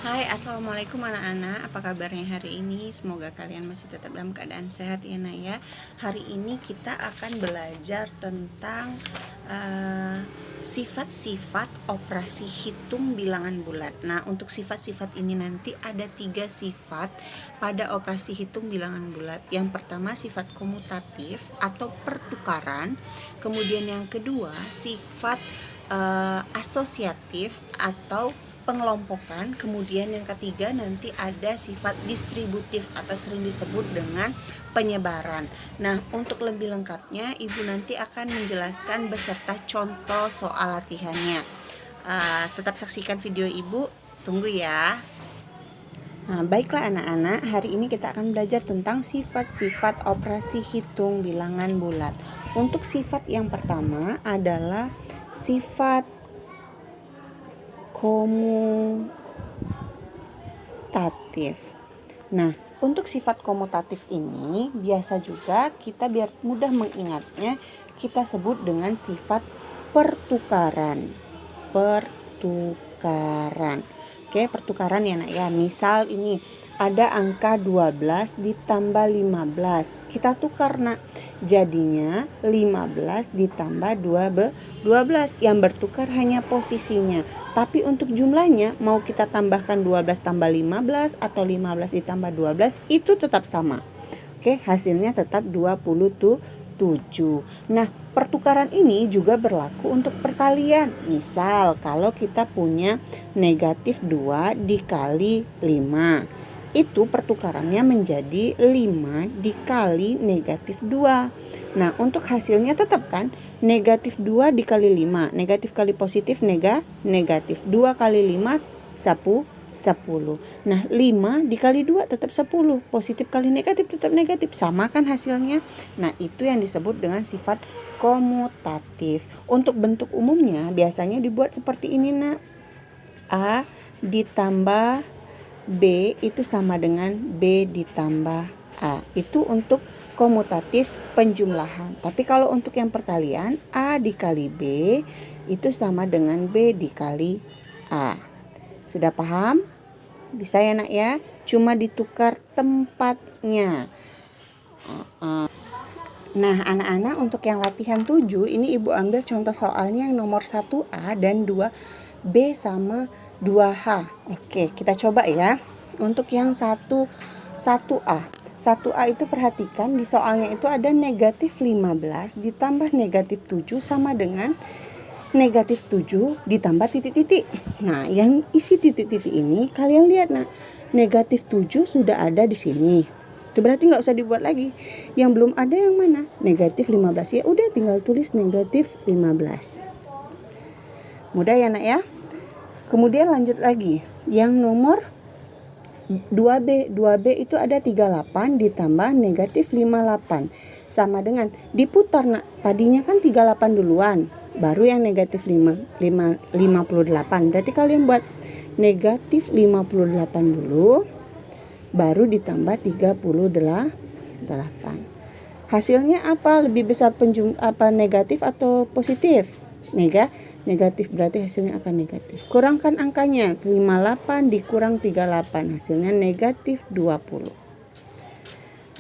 Hai, assalamualaikum anak-anak. Apa kabarnya hari ini? Semoga kalian masih tetap dalam keadaan sehat ya nak ya. Hari ini kita akan belajar tentang sifat-sifat operasi hitung bilangan bulat. Nah, untuk sifat-sifat ini nanti ada 3 sifat pada operasi hitung bilangan bulat. Yang pertama sifat komutatif atau pertukaran. Kemudian yang kedua sifat asosiatif atau pengelompokan. Kemudian yang ketiga nanti ada sifat distributif atau sering disebut dengan penyebaran. Nah, untuk lebih lengkapnya Ibu nanti akan menjelaskan beserta contoh soal latihannya. Tetap saksikan video Ibu, tunggu ya. Nah, baiklah anak-anak, hari ini kita akan belajar tentang sifat-sifat operasi hitung bilangan bulat. Untuk sifat yang pertama adalah sifat komutatif. Nah, untuk sifat komutatif ini biasa juga kita biar mudah mengingatnya kita sebut dengan sifat pertukaran. Oke, pertukaran ya nak ya. Misal ini ada angka 12 ditambah 15. Kita tukar nak. Jadinya 15 ditambah 12. Yang bertukar hanya posisinya. Tapi untuk jumlahnya mau kita tambahkan 12 tambah 15 atau 15 ditambah 12 itu tetap sama. Oke, hasilnya tetap 27. Nah, pertukaran ini juga berlaku untuk perkalian. Misal kalau kita punya negatif 2 dikali 5, itu pertukarannya menjadi 5 dikali negatif 2. Nah, untuk hasilnya tetap kan negatif 2 dikali 5, negatif kali positif negatif, 2 kali 5 10. Nah, 5 dikali 2 tetap 10. Positif kali negatif tetap negatif. Sama kan hasilnya? Nah, itu yang disebut dengan sifat komutatif. Untuk bentuk umumnya biasanya dibuat seperti ini nak. A ditambah B itu sama dengan B ditambah A. Itu untuk komutatif penjumlahan. Tapi kalau untuk yang perkalian, A dikali B itu sama dengan B dikali A. Sudah paham? Bisa ya nak ya? Cuma ditukar tempatnya. Nah anak-anak, untuk yang latihan 7 ini Ibu ambil contoh soalnya yang nomor 1A dan 2B sama 2H. Oke, kita coba ya. Untuk yang 1A. 1A itu perhatikan di soalnya itu ada negatif 15 ditambah negatif 7 sama dengan negatif 7 ditambah titik-titik. Nah, yang isi titik-titik ini kalian lihat nah, negatif 7 sudah ada di sini. Itu berarti nggak usah dibuat lagi. Yang belum ada yang mana? Negatif 15. Ya udah tinggal tulis negatif 15. Mudah ya nak ya? Kemudian lanjut lagi. Yang nomor 2B. 2B itu ada 38 ditambah negatif 58. Sama dengan diputar nak. Tadinya kan 38 duluan. Baru yang negatif 58. Berarti kalian buat negatif 58 dulu. Baru ditambah 38. Hasilnya apa? Lebih besar negatif atau positif? Negatif, berarti hasilnya akan negatif. Kurangkan angkanya, 58 dikurang 38, hasilnya negatif 20.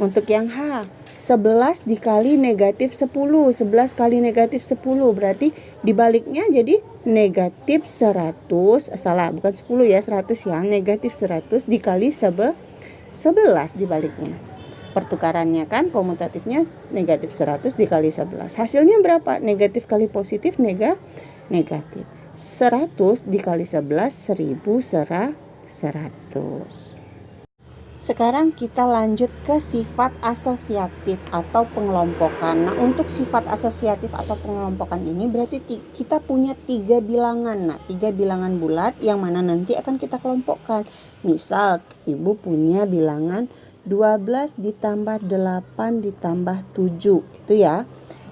Untuk yang H, 11 dikali negatif 10, 11 kali negatif 10, berarti dibaliknya jadi negatif 100, bukan 10 ya, 100 ya, negatif 100 dikali 11 dibaliknya. Pertukarannya kan komutatifnya negatif 100 dikali 11. Hasilnya berapa? Negatif kali positif negatif. 100 dikali 11 100. Sekarang kita lanjut ke sifat asosiatif atau pengelompokan. Nah, untuk sifat asosiatif atau pengelompokan ini berarti kita punya 3 bilangan. Nah, 3 bilangan bulat yang mana nanti akan kita kelompokkan. Misal, Ibu punya bilangan 12 ditambah 8 ditambah 7. Itu ya.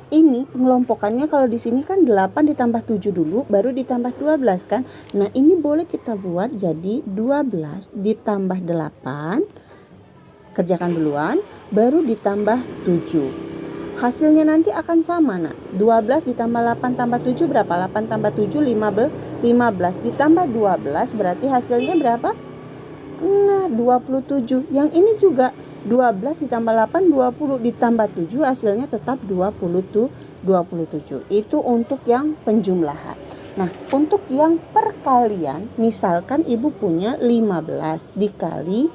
Ini pengelompokannya kalau di sini kan 8 ditambah 7 dulu baru ditambah 12 kan. Nah, ini boleh kita buat jadi 12 ditambah 8. Kerjakan duluan baru ditambah 7. Hasilnya nanti akan sama nak. 12 ditambah 8 tambah 7 berapa? 8 tambah 7 15 ditambah 12 berarti hasilnya berapa? Nah, 27. Yang ini juga 12 ditambah 8, 20 ditambah 7 hasilnya tetap 27. Itu untuk yang penjumlahan. Nah, untuk yang perkalian, misalkan ibu punya 15 dikali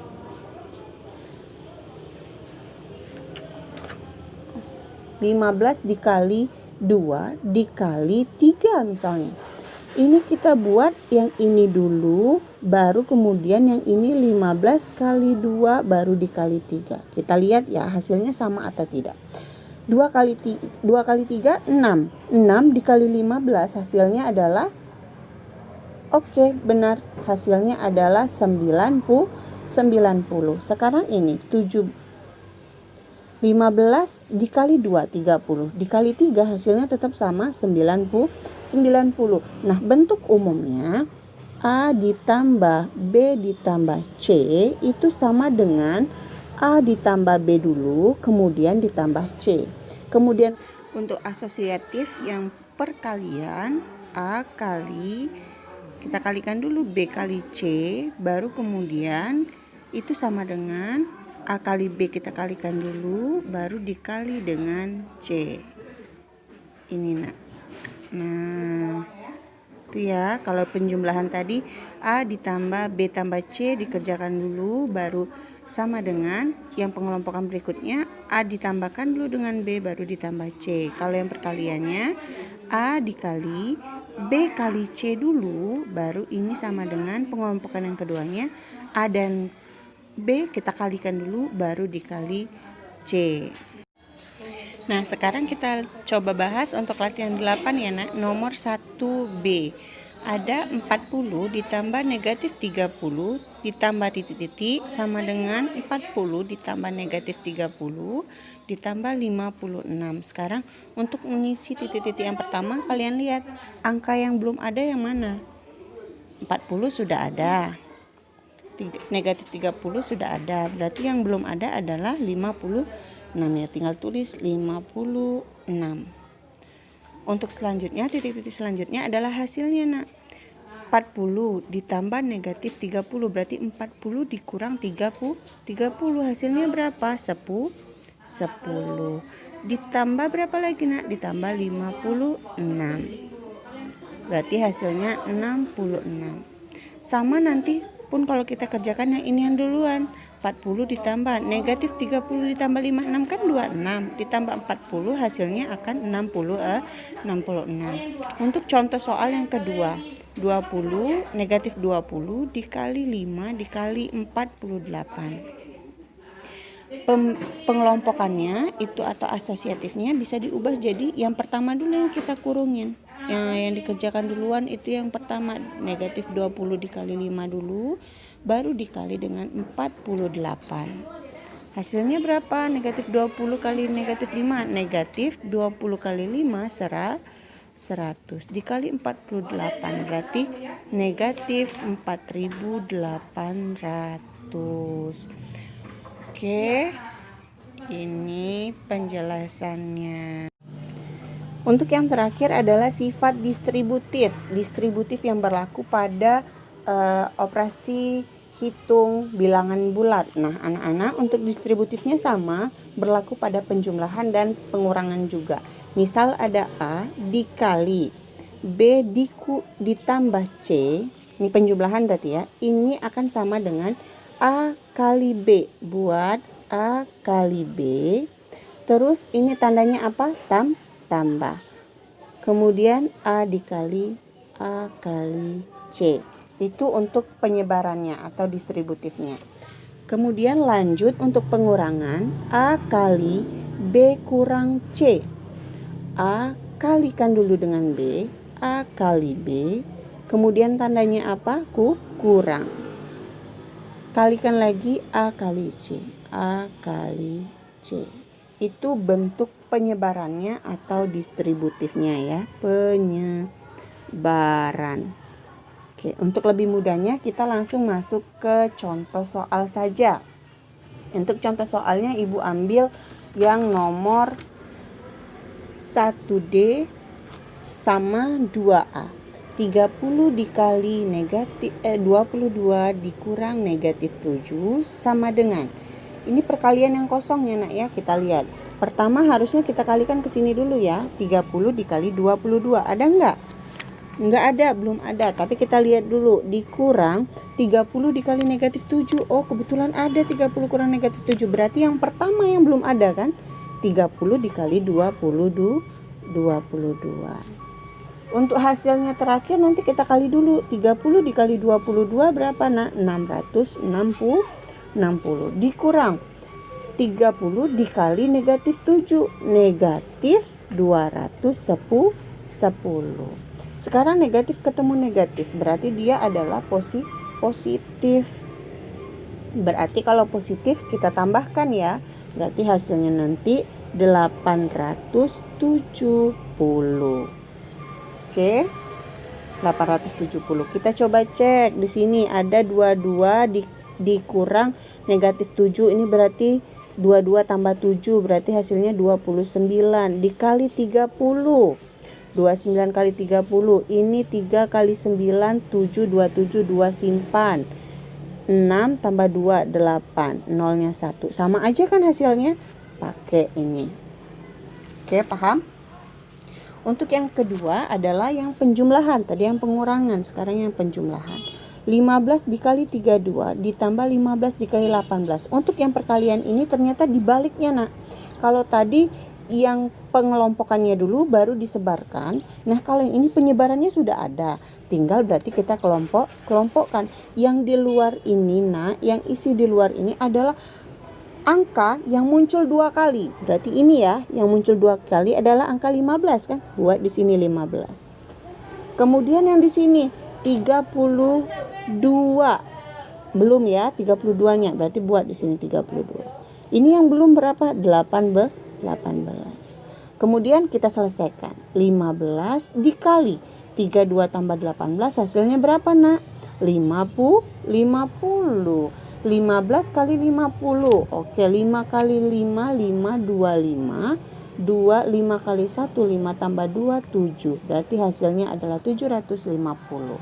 2 dikali 3 misalnya. Ini kita buat yang ini dulu, baru kemudian yang ini 15 kali 2 baru dikali 3. Kita lihat ya hasilnya sama atau tidak. 2 kali 3 6. 6 dikali 15 hasilnya adalah oke, benar. Hasilnya adalah 90. Sekarang ini 15 dikali 2 30. Dikali 3 hasilnya tetap sama 90. Nah, bentuk umumnya A ditambah B ditambah C itu sama dengan A ditambah B dulu, kemudian ditambah C. Kemudian untuk asosiatif yang perkalian A kali, kita kalikan dulu B kali C, baru kemudian itu sama dengan A kali B kita kalikan dulu, baru dikali dengan C. Ini nak. Nah, itu ya. Kalau penjumlahan tadi A ditambah B tambah C dikerjakan dulu, baru sama dengan yang pengelompokan berikutnya A ditambahkan dulu dengan B baru ditambah C. Kalau yang perkaliannya A dikali B kali C dulu, baru ini sama dengan pengelompokan yang keduanya A dan B kita kalikan dulu baru dikali C. Nah, sekarang kita coba bahas untuk latihan 8 ya nak. Nomor 1B. Ada 40 ditambah negatif 30 ditambah titik-titik sama dengan 40 ditambah negatif 30 ditambah 56. Sekarang untuk mengisi titik-titik yang pertama, kalian lihat angka yang belum ada yang mana? 40 sudah ada. Negatif 30 sudah ada, berarti yang belum ada adalah 56 ya, tinggal tulis 56. Untuk selanjutnya, titik-titik selanjutnya adalah hasilnya nak. 40 ditambah negatif 30 berarti 40 dikurang 30 hasilnya berapa? 10 ditambah berapa lagi nak? Ditambah 56 berarti hasilnya 66. Sama nanti pun kalau kita kerjakan yang ini yang duluan, 40 ditambah negatif 30 ditambah 56 kan 26, ditambah 40 hasilnya akan 66. Untuk contoh soal yang kedua, 20 negatif 20 dikali 5 dikali 48. Pengelompokannya itu atau asosiatifnya bisa diubah jadi yang pertama dulu yang kita kurungin. Yang dikerjakan duluan itu yang pertama, negatif 20 dikali 5 dulu, baru dikali dengan 48. Hasilnya berapa? Negatif 20 kali negatif 5, negatif 20 kali 5 100 dikali 48 berarti negatif 4800. Oke, ini penjelasannya. Untuk yang terakhir adalah sifat distributif yang berlaku pada operasi hitung bilangan bulat. Nah, anak-anak, untuk distributifnya sama, berlaku pada penjumlahan dan pengurangan juga. Misal ada A dikali B ditambah C, ini penjumlahan berarti ya. Ini akan sama dengan A kali B, buat A kali B. Terus ini tandanya apa? Tambah. Kemudian A dikali A kali C. Itu untuk penyebarannya atau distributifnya. Kemudian lanjut untuk pengurangan, A kali B kurang C. A kalikan dulu dengan B, A kali B. Kemudian tandanya apa? Kurang. Kalikan lagi A kali C, A kali C. Itu bentuk penyebarannya atau distributifnya ya, penyebaran. Oke, untuk lebih mudahnya kita langsung masuk ke contoh soal saja. Untuk contoh soalnya ibu ambil yang nomor 1D sama 2A. 30 dikali 22 dikurang negatif 7 sama dengan, ini perkalian yang kosong ya nak ya, kita lihat. Pertama harusnya kita kalikan ke sini dulu ya, 30 dikali 22, ada enggak? Enggak ada, belum ada. Tapi kita lihat dulu, dikurang 30 dikali negatif 7. Oh, kebetulan ada 30 kurang negatif 7. Berarti yang pertama yang belum ada kan? 30 dikali 22. Untuk hasilnya terakhir nanti kita kali dulu. 30 dikali 22 berapa nak? 660. Dikurang 30 dikali negatif 7. Negatif 210. Sekarang negatif ketemu negatif, berarti dia adalah positif. Berarti kalau positif kita tambahkan ya, berarti hasilnya nanti 870. Oke, 870. Kita coba cek di sini ada 22 dikurang negatif 7. Ini berarti 22 tambah 7 berarti hasilnya 29 dikali 30. 29 kali 30, ini 3 kali 9, 7, 27, 2 simpan. 6 tambah 2, 8, nolnya 1. Sama aja kan hasilnya? Pakai ini. Oke, paham? Untuk yang kedua adalah yang penjumlahan. Tadi yang pengurangan, sekarang yang penjumlahan. 15 dikali 32 ditambah 15 dikali 18. Untuk yang perkalian ini ternyata dibaliknya nak. Kalau tadi yang pengelompokannya dulu baru disebarkan. Nah, kalau yang ini penyebarannya sudah ada. Tinggal berarti kita kelompokkan. Yang di luar ini yang isi di luar ini adalah angka yang muncul 2 kali. Berarti ini ya, yang muncul 2 kali adalah angka 15 kan? Buat di sini 15. Kemudian yang di sini 32. Belum ya 32-nya, berarti buat di sini 32. Ini yang belum berapa? 18. Kemudian kita selesaikan. 15 dikali 32 tambah 18 hasilnya berapa nak? 50. 15 kali 50. Oke, 5 kali 5, 25. 5 kali 1, 5 tambah 2, 7. Berarti hasilnya adalah 750.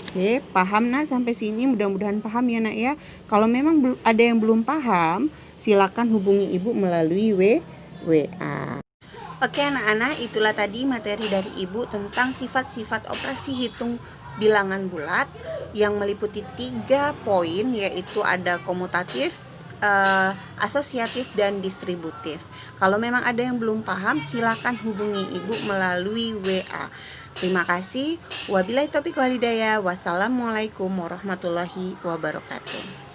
Oke, paham nak sampai sini? Mudah-mudahan paham ya nak ya. Kalau memang ada yang belum paham, silakan hubungi ibu melalui WA. Oke anak-anak, itulah tadi materi dari ibu tentang sifat-sifat operasi hitung bilangan bulat yang meliputi 3 poin, yaitu ada komutatif, asosiatif, dan distributif. Kalau memang ada yang belum paham, silakan hubungi ibu melalui WA. Terima kasih. Wabillahi taufiq wal hidayah. Wassalamualaikum warahmatullahi wabarakatuh.